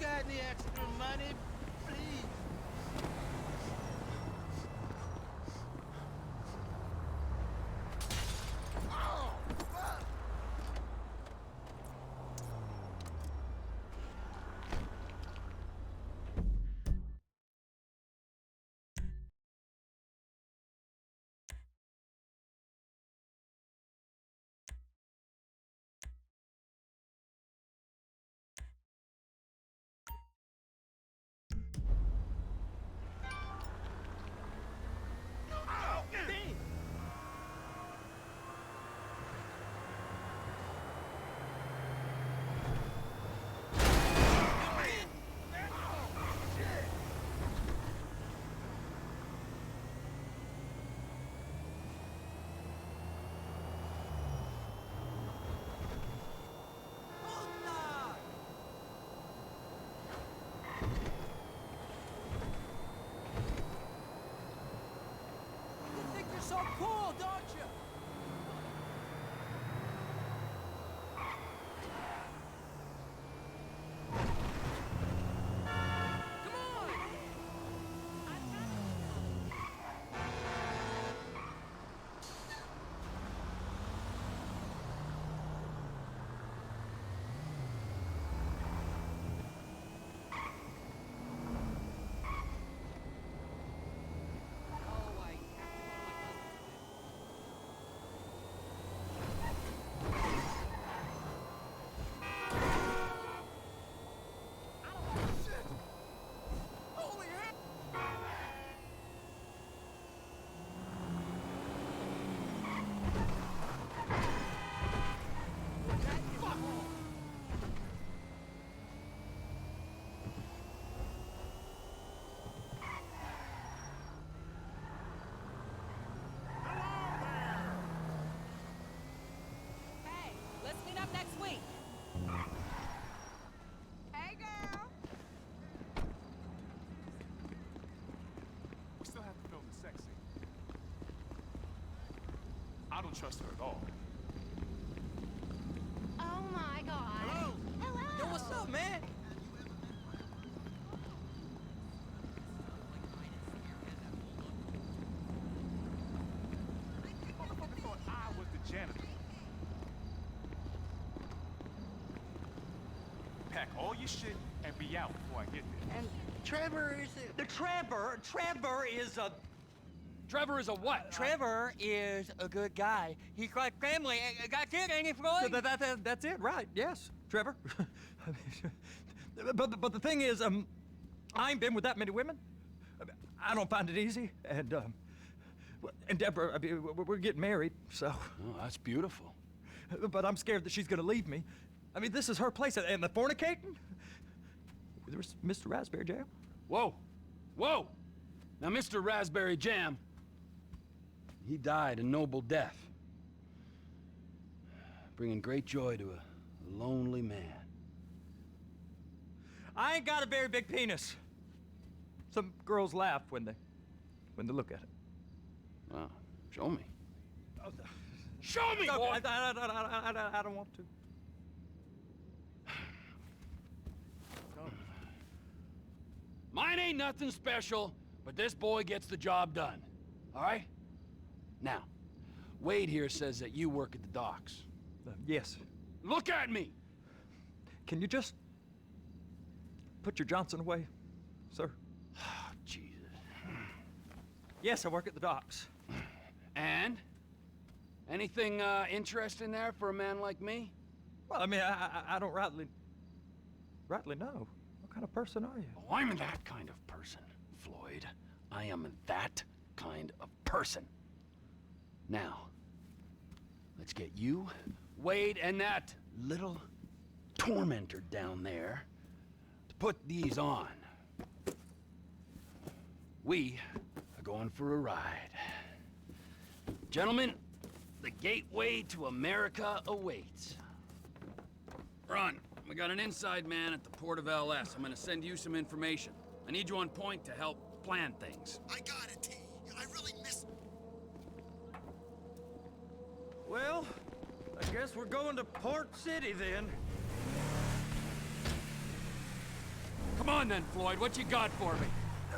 got any extra money, please? Oh, fuck! So cool, don't you? Come on! Next week. Hey, girl. We still have to film the sex scene. I don't trust her at all. Oh my God. Hello? Hello. Yo, what's up, man? Motherfucker thought I was the janitor. Pack all your shit and be out before I get there. And Trevor is Trevor is a what? Trevor is a good guy. He's like family. That's it, ain't it, Floyd? That's it, right? Yes, Trevor. but the thing is, I ain't been with that many women. I don't find it easy, and Deborah, I mean, we're getting married, so. Oh, that's beautiful. But I'm scared that she's gonna leave me. I mean, this is her place, and the fornicating? There's Mr. Raspberry Jam. Whoa, whoa! Now, Mr. Raspberry Jam, he died a noble death, bringing great joy to a lonely man. I ain't got a very big penis. Some girls laugh when they look at it. Wow, show me. Show me, boy! I don't want to. Mine ain't nothing special, but this boy gets the job done. All right? Now, Wade here says that you work at the docks. Yes. Look at me! Can you just put your Johnson away, sir? Jesus. Yes, I work at the docks. And? Anything interesting there for a man like me? Well, I mean, I don't rightly know. What kind of person are you? Oh, I'm that kind of person, Floyd. I am that kind of person. Now, let's get you, Wade, and that little tormentor down there to put these on. We are going for a ride. Gentlemen, the gateway to America awaits. Ron, we got an inside man at the port of LS. I'm gonna send you some information. I need you on point to help plan things. I got it, T. I really miss... Well, I guess we're going to Port City then. on then, Floyd. What you got for me?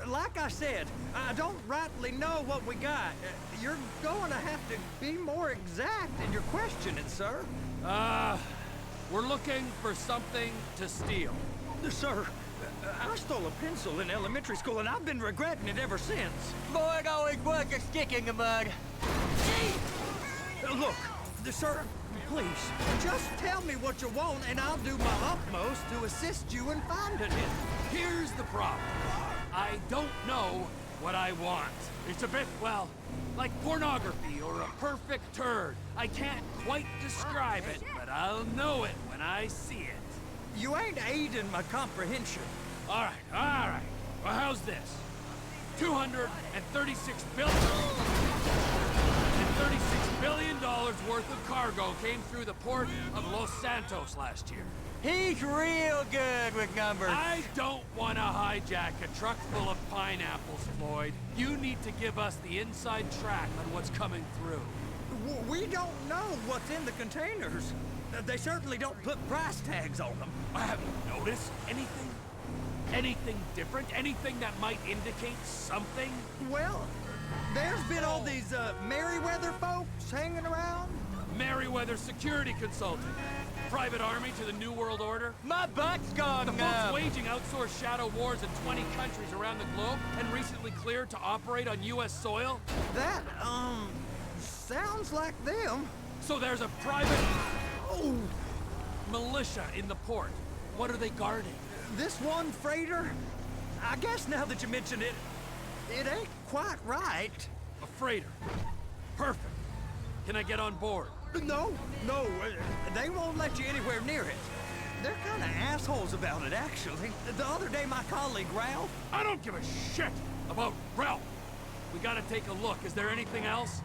Like I said, I don't rightly know what we got. You're going to have to be more exact in your questioning, sir. We're looking for something to steal. Sir, I stole a pencil in elementary school, and I've been regretting it ever since. Boy, it always was a stick in the mud. Look, sir, please, just tell me what you want, and I'll do my utmost to assist you in finding it. Here's the problem. I don't know what I want. It's a bit, well, like pornography or a perfect turd. I can't quite describe it, but I'll know it when I see it. You ain't aiding my comprehension. All right. Well, how's this? 236 billion. $36 billion worth of cargo came through the port of Los Santos last year. He's real good with numbers. I don't want to hijack a truck full of pineapples, Floyd. You need to give us the inside track on what's coming through. We don't know what's in the containers. They certainly don't put price tags on them. I haven't noticed anything. Anything different? Anything that might indicate something? Well, there's been all these Merryweather folks hanging around. Merryweather Security Consulting. Private army to the New World Order. My butt's gone The folks numb. waging outsourced shadow wars in 20 countries around the globe and recently cleared to operate on U.S. soil. That, sounds like them. So there's a private militia in the port. What are they guarding? This one freighter, I guess now that you mention it, it ain't quite right. A freighter. Perfect. Can I get on board? No, they won't let you anywhere near it. They're kind of assholes about it, actually. The other day, my colleague, Ralph... I don't give a shit about Ralph. We gotta take a look. Is there anything else?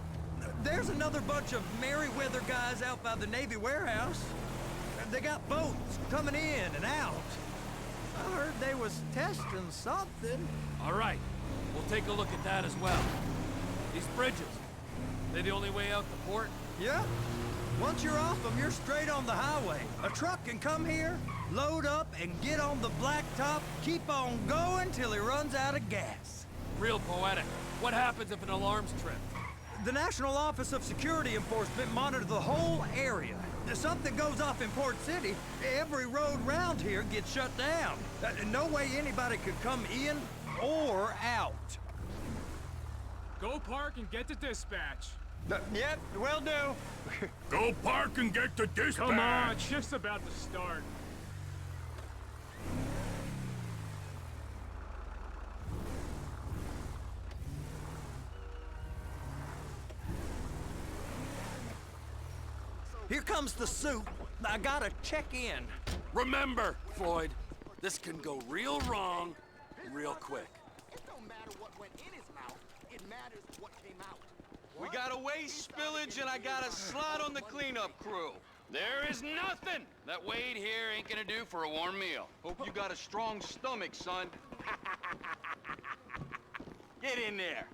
There's another bunch of Merryweather guys out by the Navy warehouse. They got boats coming in and out. I heard they was testing something. All right. We'll take a look at that as well. These bridges, they the only way out the port? Yeah. Once you're off them, you're straight on the highway. A truck can come here, load up, and get on the blacktop, keep on going till he runs out of gas. Real poetic. What happens if an alarm's tripped? The National Office of Security Enforcement monitors the whole area. If something goes off in Port City, every road round here gets shut down. No way anybody could come in or out. Go park and get to dispatch. Yep, will do. Go park and get to dispatch! Come on, shift's about to start. Here comes the suit. I gotta check in. Remember, Floyd, this can go real wrong real quick. It don't matter what went in his mouth. It matters what came out. We got a waste spillage and I got a slot on the cleanup crew. There is nothing that Wade here ain't gonna do for a warm meal. Hope you got a strong stomach, son. Get in there.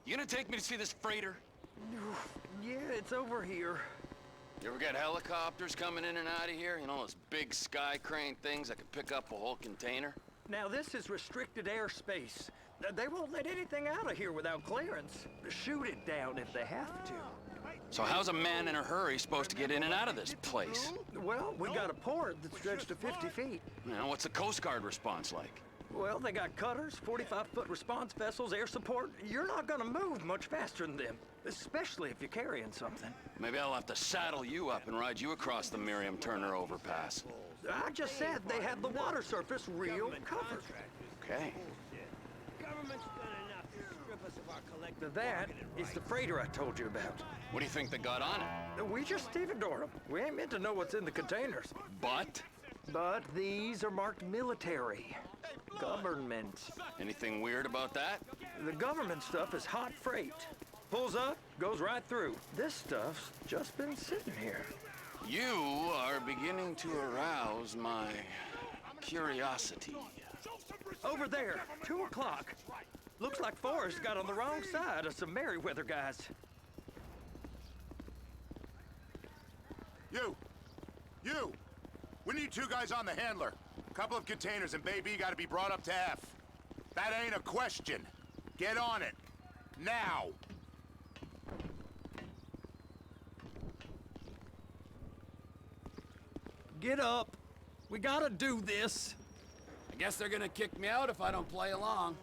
You gonna take me to see this freighter? Yeah, it's over here. You ever got helicopters coming in and out of here? You know, those big sky crane things that could pick up a whole container? Now, this is restricted airspace. They won't let anything out of here without clearance. Shoot it down if they have to. So how's a man in a hurry supposed to get in and out of this place? Well, we got a port that's stretched to 50 feet. You know, what's the Coast Guard response like? Well, they got cutters, 45-foot response vessels, air support. You're not gonna move much faster than them, especially if you're carrying something. Maybe I'll have to saddle you up and ride you across the Miriam Turner overpass. I just said they had the water surface real covered. Okay. Government's done enough to strip us of our collective. That is the freighter I told you about. What do you think they got on it? We just stevedore them. We ain't meant to know what's in the containers. But? But these are marked military. Government. Anything weird about that? The government stuff is hot freight. Pulls up, goes right through. This stuff's just been sitting here. You are beginning to arouse my curiosity. Over there, 2 o'clock. Looks like Forrest got on the wrong side of some Merryweather guys. You! We need 2 guys on the handler. A couple of containers and Baby gotta be brought up to F. That ain't a question. Get on it. Now! Get up. We gotta do this. I guess they're gonna kick me out if I don't play along.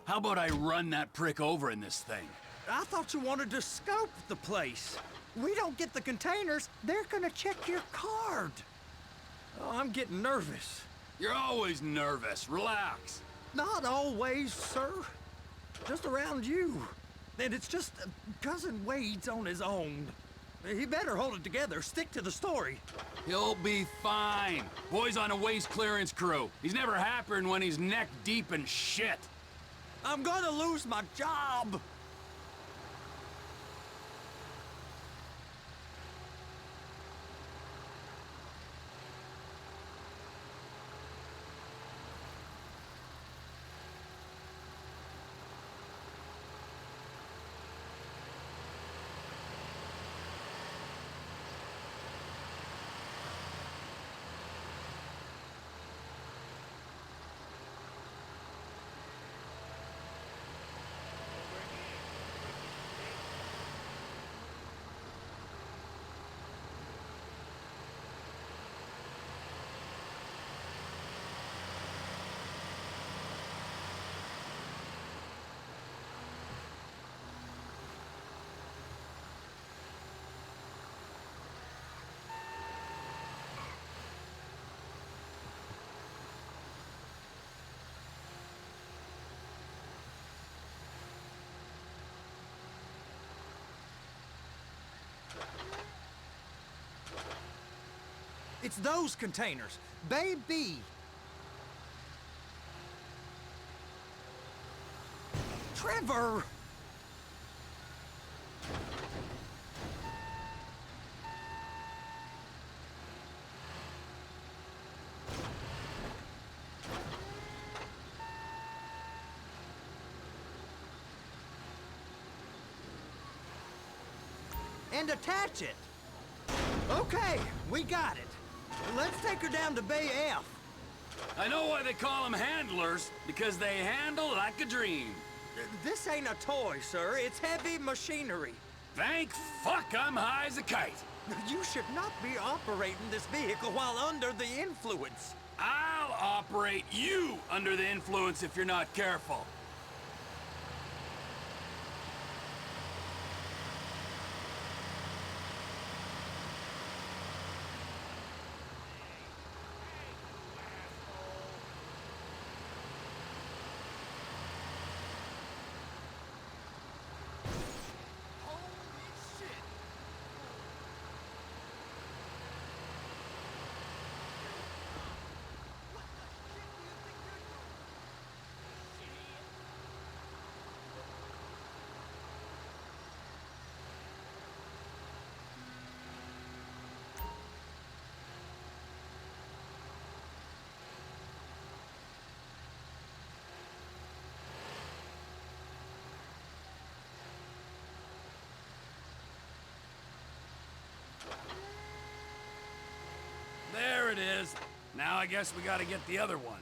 How about I run that prick over in this thing? I thought you wanted to scope the place. We don't get the containers, they're gonna check your card. Oh, I'm getting nervous. You're always nervous. Relax. Not always, sir. Just around you. And it's just Cousin Wade's on his own. He better hold it together, stick to the story. He'll be fine. Boy's on a waste clearance crew. He's never happier than when he's neck deep in shit. I'm gonna lose my job. It's those containers. Baby. Trevor! And attach it. Okay, we got it. Let's take her down to Bay F. I know why they call them handlers, because they handle like a dream. This ain't a toy, sir. It's heavy machinery. Thank fuck I'm high as a kite. You should not be operating this vehicle while under the influence. I'll operate you under the influence if you're not careful. There it is. Now I guess we gotta get the other one.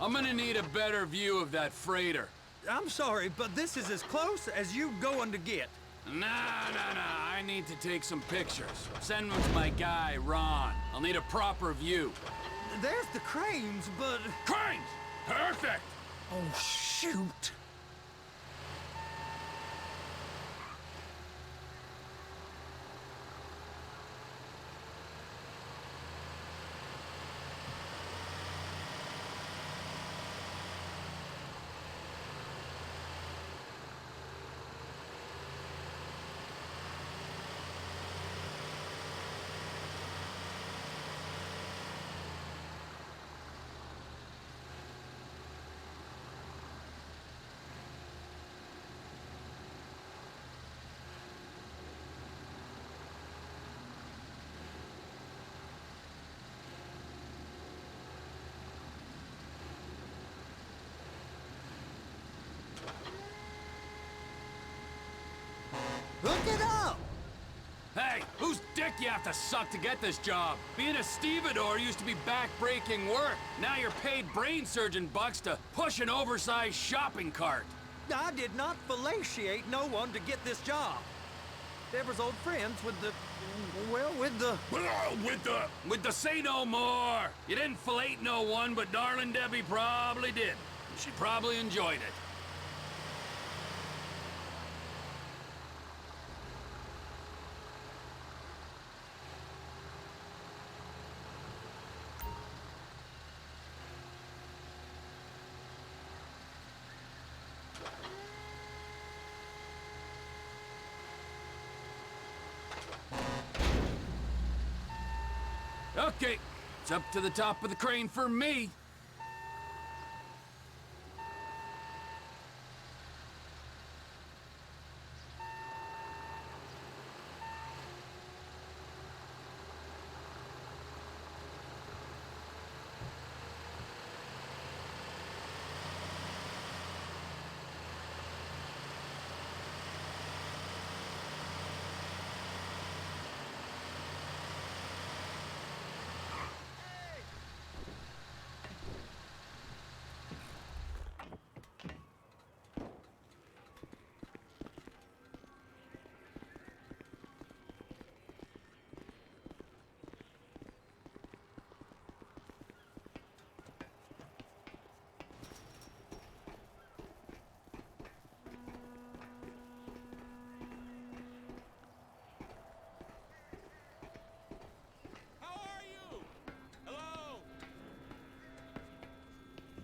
I'm gonna need a better view of that freighter. I'm sorry, but this is as close as you going to get. Nah. I need to take some pictures. Send them to my guy, Ron. I'll need a proper view. There's the cranes, but... Cranes! Perfect! Oh, shoot. Hook it up! Hey, whose dick you have to suck to get this job? Being a stevedore used to be back-breaking work. Now you're paid brain surgeon bucks to push an oversized shopping cart. I did not fellatiate no one to get this job. Deborah's old friends with the... well, with the... With the say no more. You didn't fillet no one, but darling Debbie probably did. She probably enjoyed it. Okay, it's up to the top of the crane for me.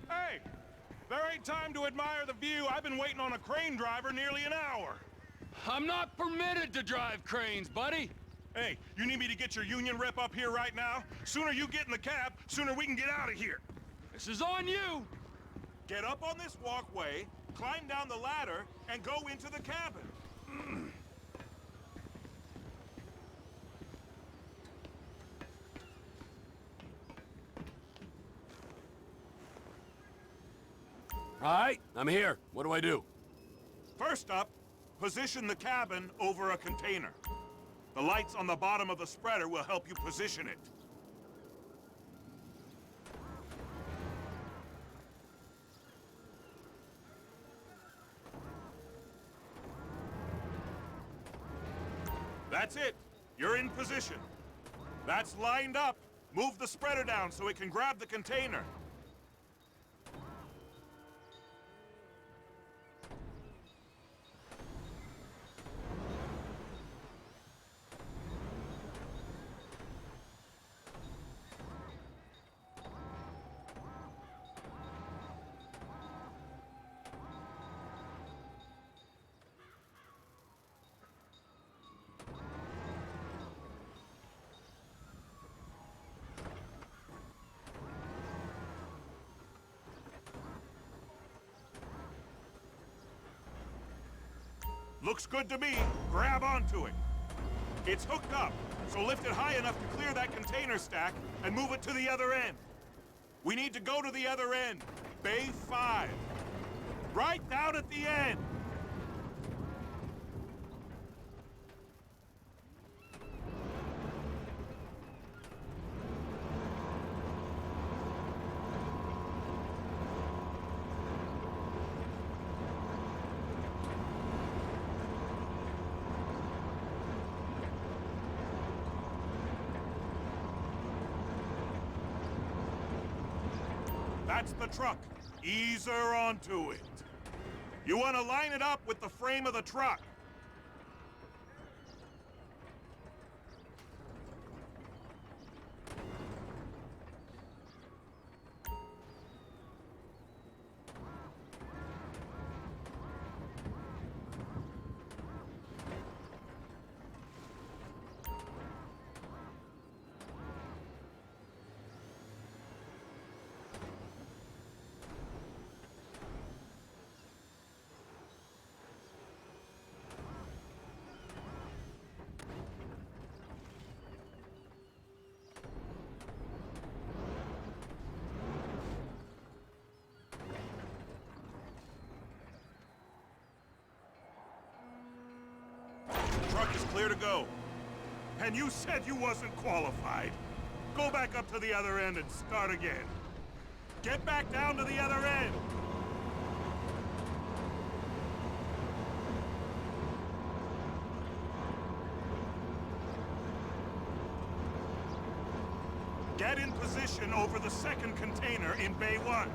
Hey! There ain't time to admire the view. I've been waiting on a crane driver nearly an hour. I'm not permitted to drive cranes, buddy. Hey, you need me to get your union rep up here right now? Sooner you get in the cab, sooner we can get out of here. This is on you. Get up on this walkway, climb down the ladder, and go into the cabin. All right, I'm here. What do I do? First up, position the cabin over a container. The lights on the bottom of the spreader will help you position it. That's it. You're in position. That's lined up. Move the spreader down so it can grab the container. Looks good to me. Grab onto it. It's hooked up, so lift it high enough to clear that container stack and move it to the other end. We need to go to the other end. Bay 5. Right down at the end. That's the truck. Ease her onto it. You want to line it up with the frame of the truck. Truck is clear to go. And you said you wasn't qualified. Go back up to the other end and start again. Get back down to the other end. Get in position over the second container in Bay 1.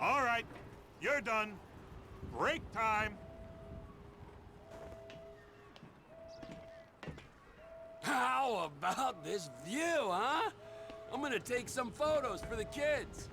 All right, you're done. Break time. How about this view, huh? I'm gonna take some photos for the kids.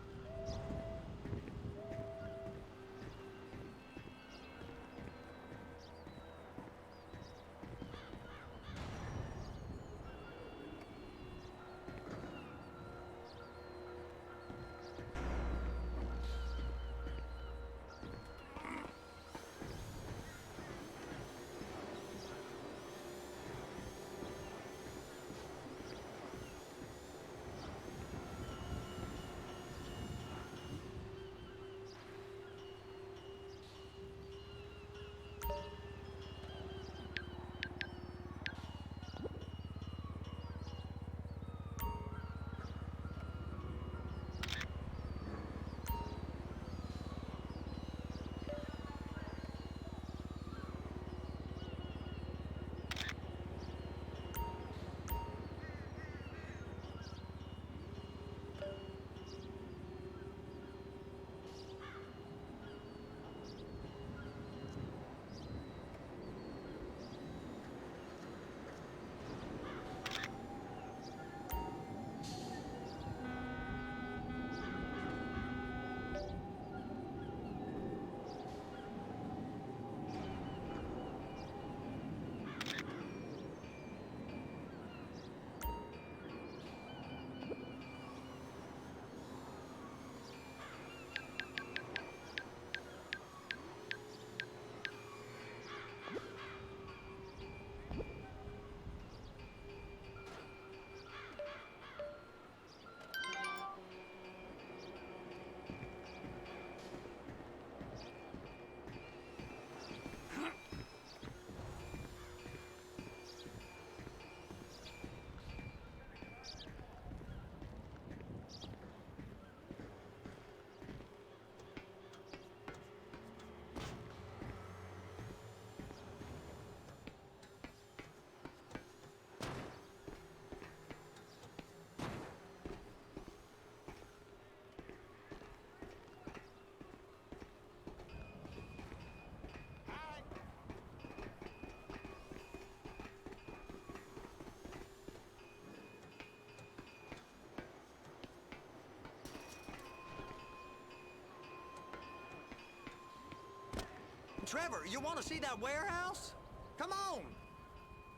Trevor, you want to see that warehouse? Come on.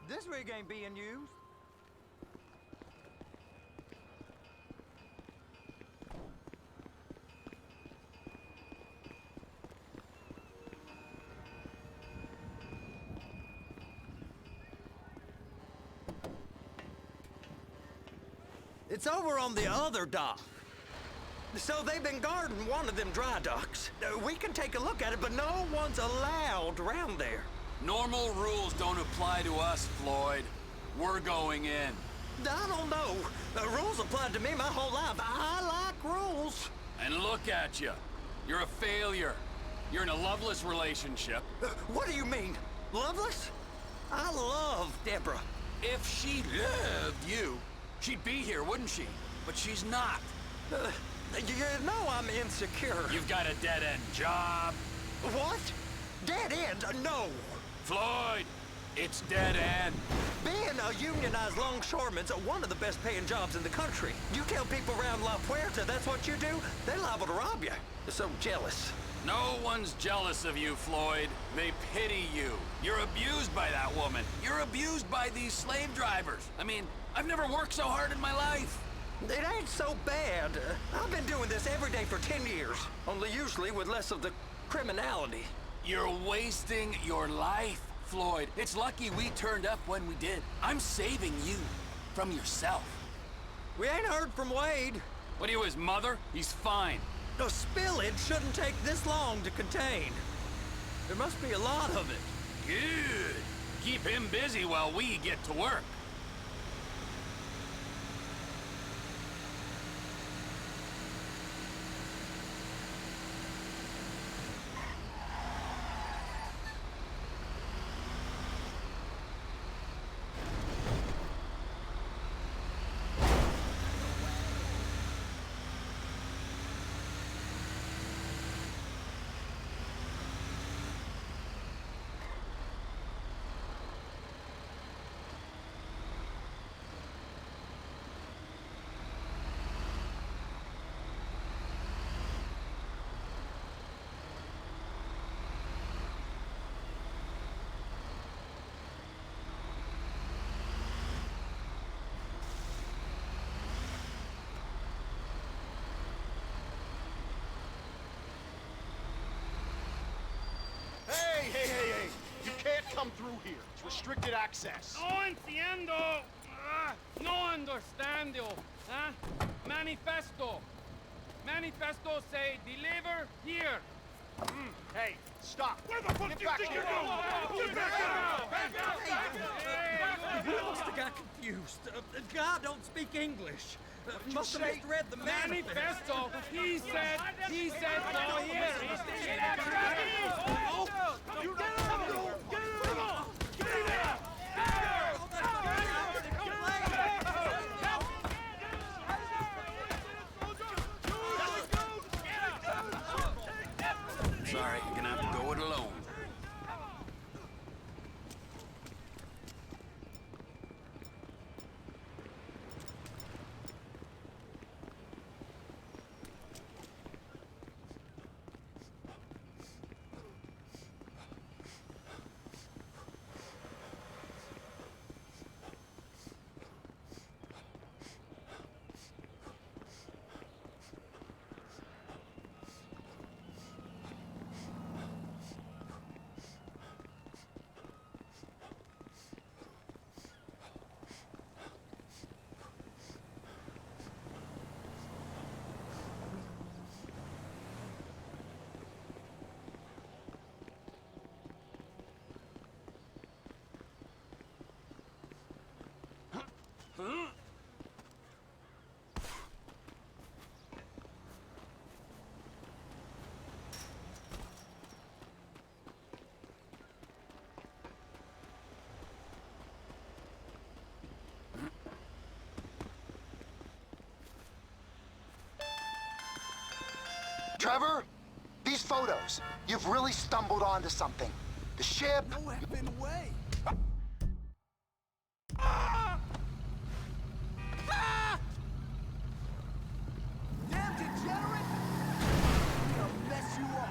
This rig ain't being used. It's over on the other dock. So they've been guarding one of them dry docks. We can take a look at it, but no one's allowed around there. Normal rules don't apply to us, Floyd. We're going in. I don't know. Rules applied to me my whole life. I like rules. And look at you. You're a failure. You're in a loveless relationship. What do you mean? Loveless? I love Deborah. If she loved you, she'd be here, wouldn't she? But she's not. You know I'm insecure. You've got a dead-end job. What? Dead end? No. Floyd, it's dead end. Being a unionized longshoreman's one of the best paying jobs in the country. You tell people around La Puerta that's what you do, they're liable to rob you. They're so jealous. No one's jealous of you, Floyd. They pity you. You're abused by that woman. You're abused by these slave drivers. I mean, I've never worked so hard in my life. It ain't so bad. I've been doing this every day for 10 years, only usually with less of the criminality. You're wasting your life, Floyd. It's lucky we turned up when we did. I'm saving you from yourself. We ain't heard from Wade. What are you, his mother? He's fine. The spillage shouldn't take this long to contain. There must be a lot of it. Good. Keep him busy while we get to work. Hey! You can't come through here. It's restricted access. No entiendo. No understando. Huh? Manifesto. Manifesto say deliver here. Hey, stop. Where the fuck Get do you back think here. you're going? Get back out! You must have got confused. God don't speak English. Must have say? misread the manifesto. Manifesto. He said no here. Sorry, you're gonna have to go it alone. Trevor, these photos, you've really stumbled onto something. The ship... No effing way. Damn degenerate! I'm gonna mess you up.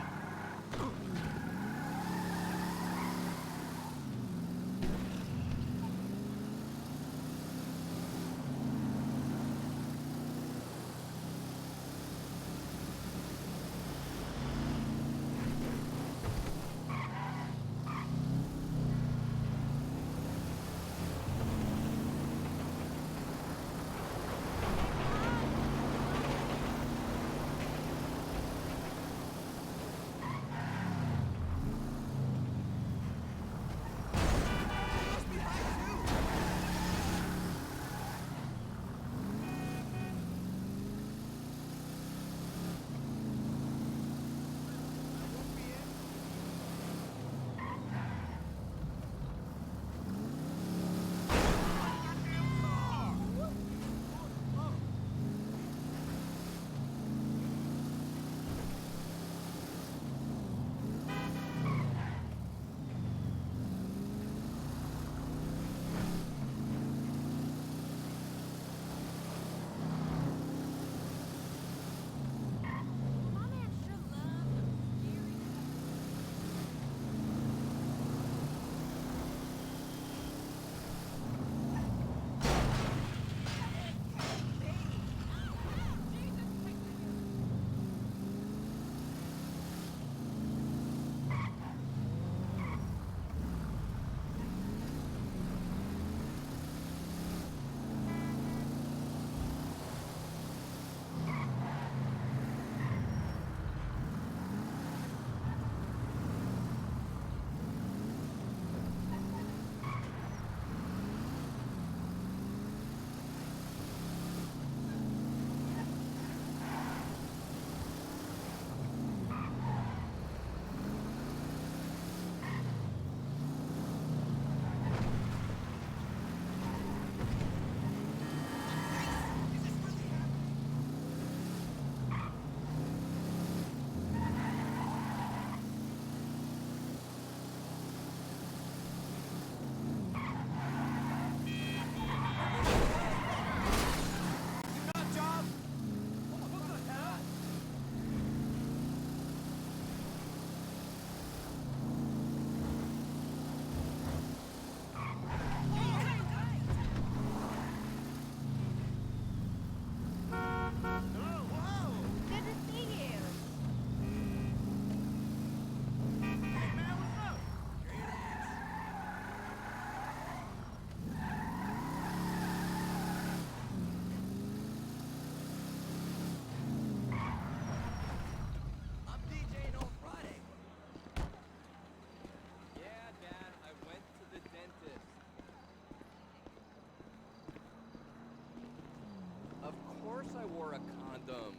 Of course I wore a condom.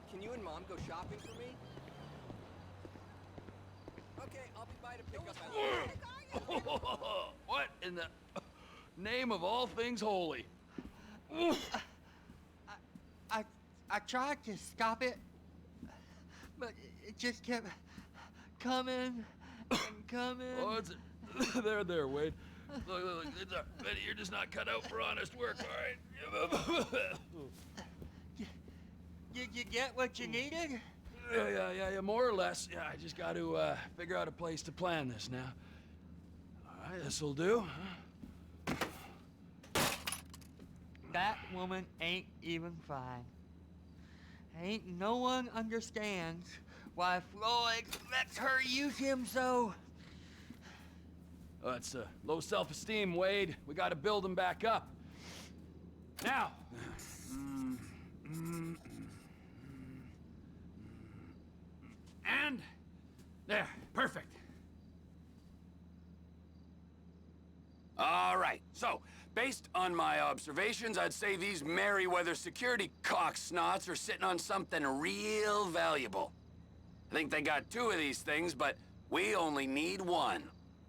Can you and Mom go shopping for me? Okay, I'll be by to pick up my luggage. What in the name of all things holy? I tried to stop it, but it just kept coming and coming. Oh, it's there, Wade. Look, Betty, you're just not cut out for honest work, all right? Did you get what you needed? Yeah, more or less. Yeah, I just got to figure out a place to plan this now. All right, this'll do. That woman ain't even fine. Ain't no one understands why Floyd lets her use him so. It's low self-esteem, Wade. We got to build him back up. Now. And there, perfect. All right, so based on my observations, I'd say these Merryweather security cocksnots are sitting on something real valuable. I think they got 2 of these things, but we only need 1.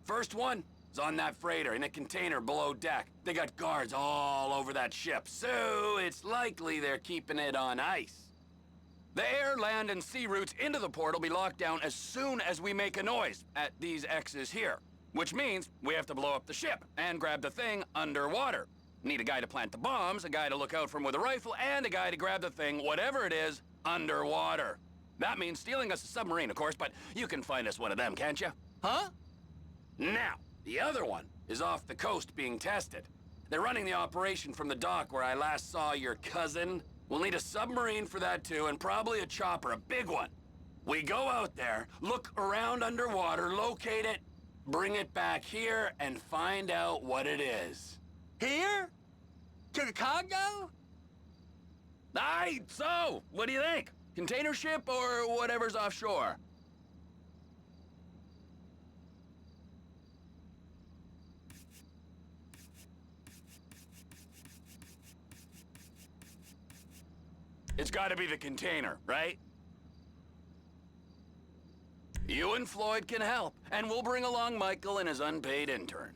First one is on that freighter in a container below deck. They got guards all over that ship, so it's likely they're keeping it on ice. The air, land, and sea routes into the port will be locked down as soon as we make a noise at these X's here. Which means we have to blow up the ship and grab the thing underwater. Need a guy to plant the bombs, a guy to look out for 'em with a rifle, and a guy to grab the thing, whatever it is, underwater. That means stealing us a submarine, of course, but you can find us one of them, can't you? Huh? Now, the other one is off the coast being tested. They're running the operation from the dock where I last saw your cousin. We'll need a submarine for that too, and probably a chopper, a big one. We go out there, look around underwater, locate it, bring it back here, and find out what it is. Here? To the Congo? Aye, so, what do you think? Container ship or whatever's offshore? It's gotta be the container, right? You and Floyd can help, and we'll bring along Michael and his unpaid intern.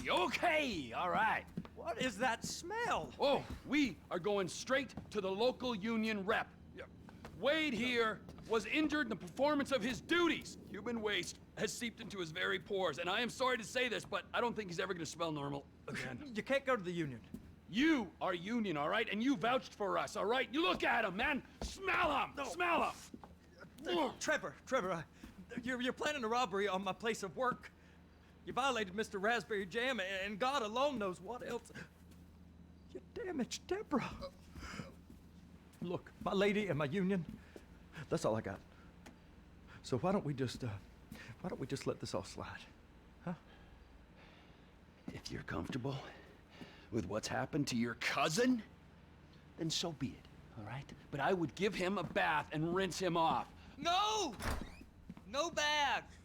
Okay, all right. What is that smell? Oh, we are going straight to the local union rep. Wade here was injured in the performance of his duties. Human waste has seeped into his very pores, and I am sorry to say this, but I don't think he's ever gonna smell normal again. You can't go to the union. You are union, all right? And you vouched for us, all right? You look at him, man. Smell him. No. Smell him. Trevor, you're planning a robbery on my place of work. You violated Mr. Raspberry Jam, and God alone knows what else. You damaged Deborah. Look, my lady and my union, that's all I got. So why don't we just let this all slide, huh? If you're comfortable with what's happened to your cousin, then so be it, all right? But I would give him a bath and rinse him off. No! No bags!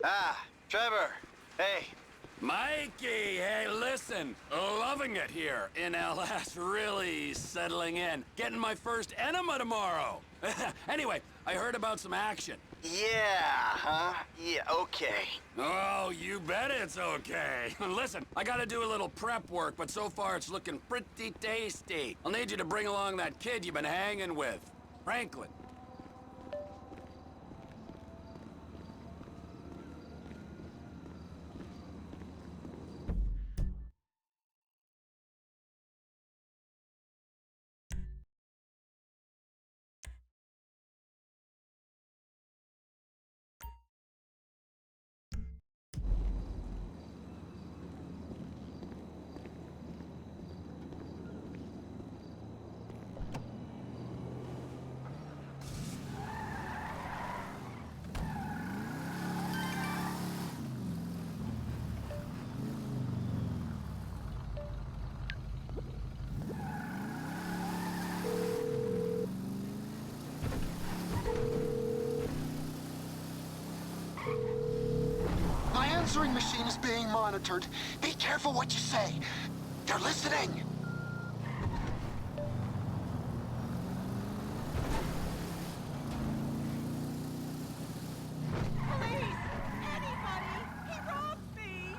Ah, Trevor. Hey. Mikey, hey, listen. Loving it here in LS. Really settling in. Getting my first enema tomorrow. Anyway, I heard about some action. Yeah, huh? Yeah, okay. Oh, you bet it's okay. Listen, I gotta do a little prep work, but so far it's looking pretty tasty. I'll need you to bring along that kid you've been hanging with, Franklin. answering machine is being monitored. Be careful what you say. They're listening. Please! Anybody! He robbed me!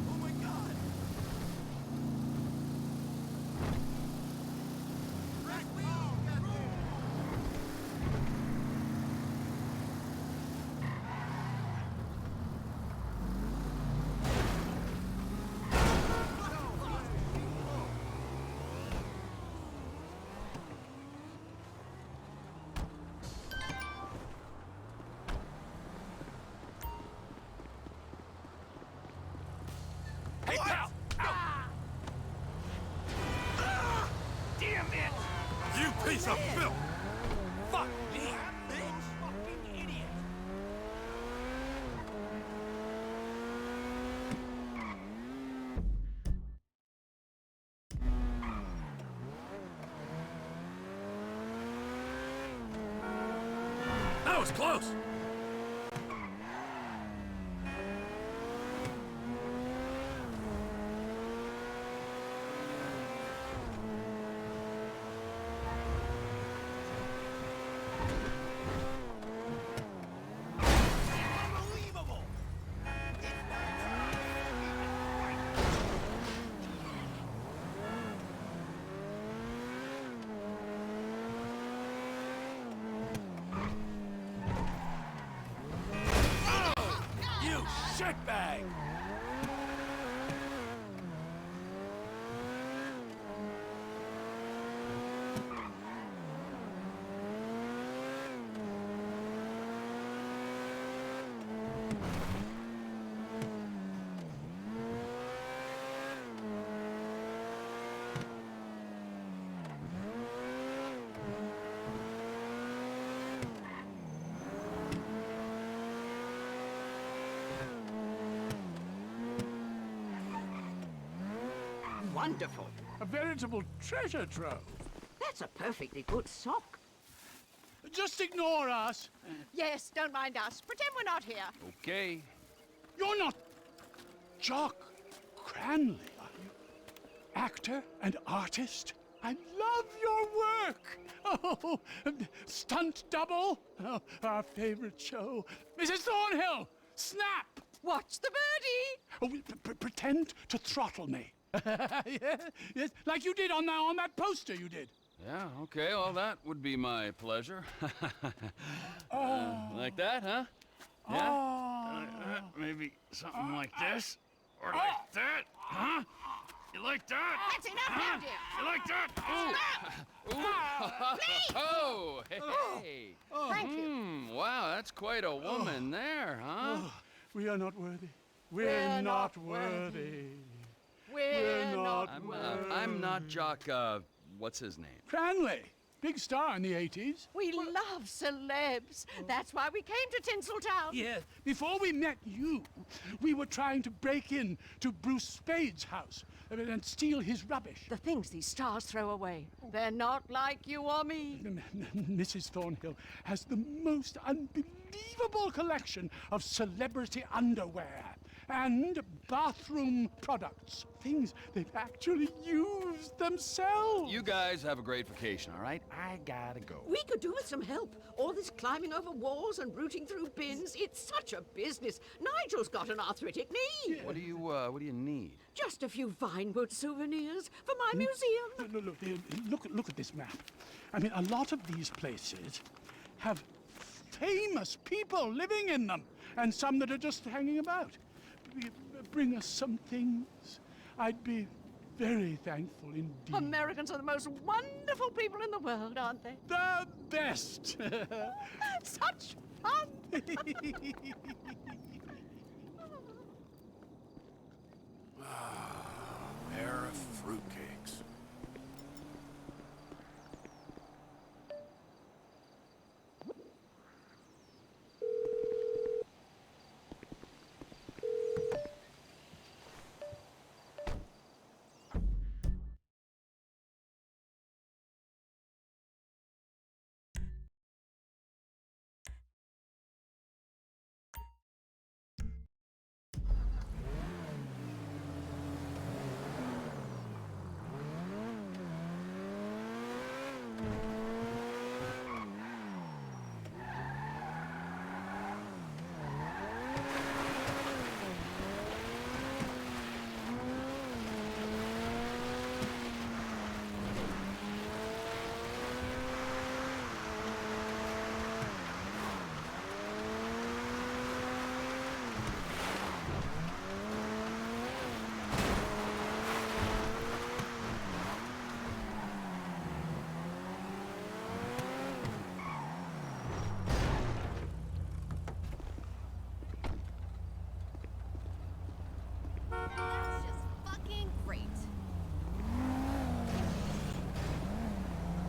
Oh my God! Right wheel! Hey, pal! Damn it! You piece of filth! Fuck me! Bitch! Fucking idiot! That was close! Unbelievable! You shitbag! Wonderful. A veritable treasure trove. That's a perfectly good sock. Just ignore us. Yes, don't mind us. Pretend we're not here. Okay. You're not Jock Cranley, are you? Actor and artist? I love your work. Oh, stunt double. Oh, our favorite show. Mrs. Thornhill, snap. Watch the birdie! Oh, pretend to throttle me. Yes, like you did on that poster you did. Yeah, okay, well, that would be my pleasure. Like that, huh? Yeah? Maybe something like this? Or like that? Huh? You like that? That's enough now, dear. You like that? Ooh! Ooh! Oh, hey! Thank you. Wow, that's quite a woman there, huh? We are not worthy. We're not worthy. We're not I'm not Jock, what's his name? Cranley, big star in the 80s. We love celebs. That's why we came to Tinseltown. Yes. Before we met you, we were trying to break in to Bruce Spade's house and steal his rubbish. The things these stars throw away, they're not like you or me. Mrs. Thornhill has the most unbelievable collection of celebrity underwear and bathroom products. Things they've actually used themselves. You guys have a great vacation, all right? I gotta go. We could do with some help. All this climbing over walls and rooting through bins, it's such a business. Nigel's got an arthritic knee. What do you need? Just a few Vinewood souvenirs for my museum. Look at this map. I mean, a lot of these places have famous people living in them, and some that are just hanging about. Bring us some things. I'd be very thankful indeed. Americans are the most wonderful people in the world, aren't they? The best! Such fun! Pair of fruitcakes.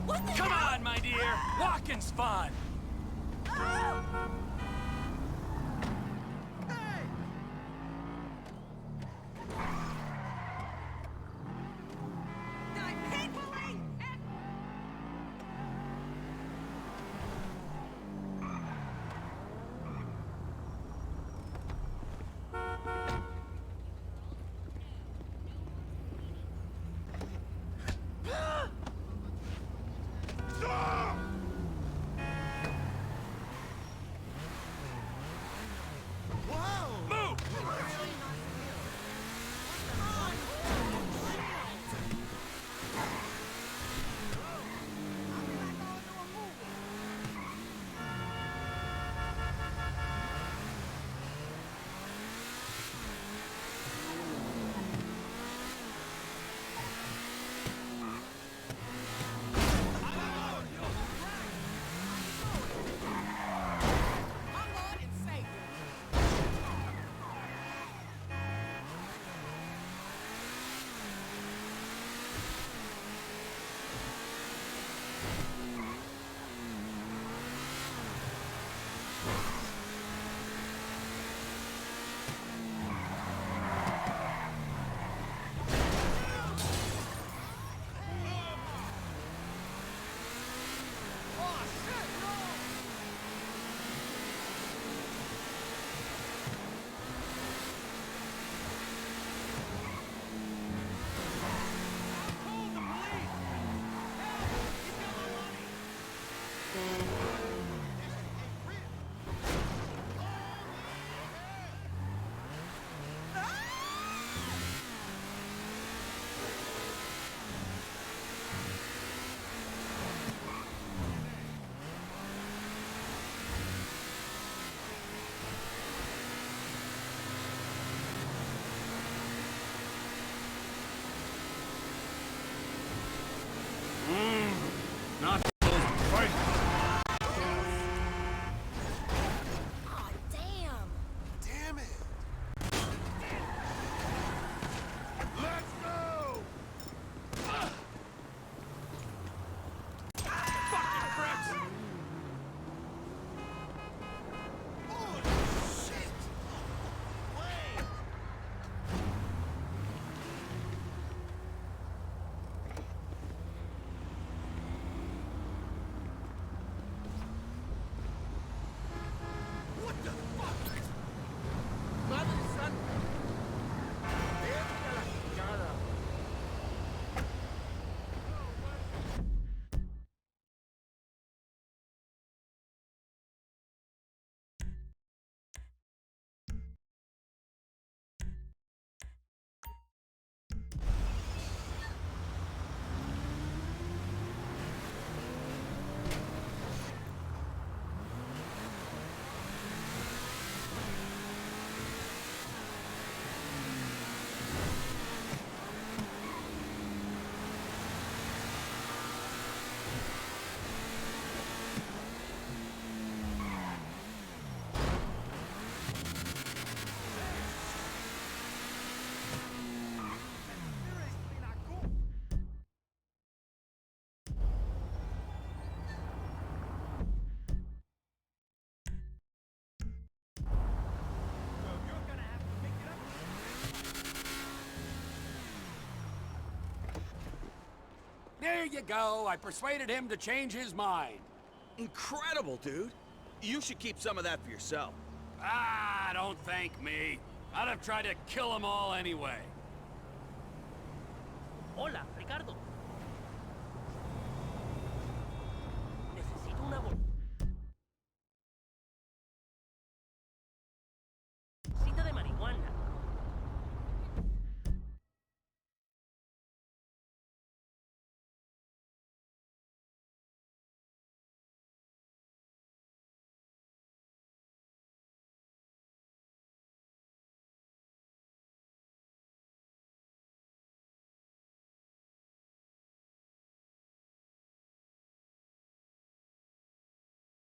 What the Come hell? on, my dear. Walking's fun. There you go. I persuaded him to change his mind. Incredible, dude. You should keep some of that for yourself. Ah, don't thank me. I'd have tried to kill them all anyway. Hola, Ricardo. Necesito una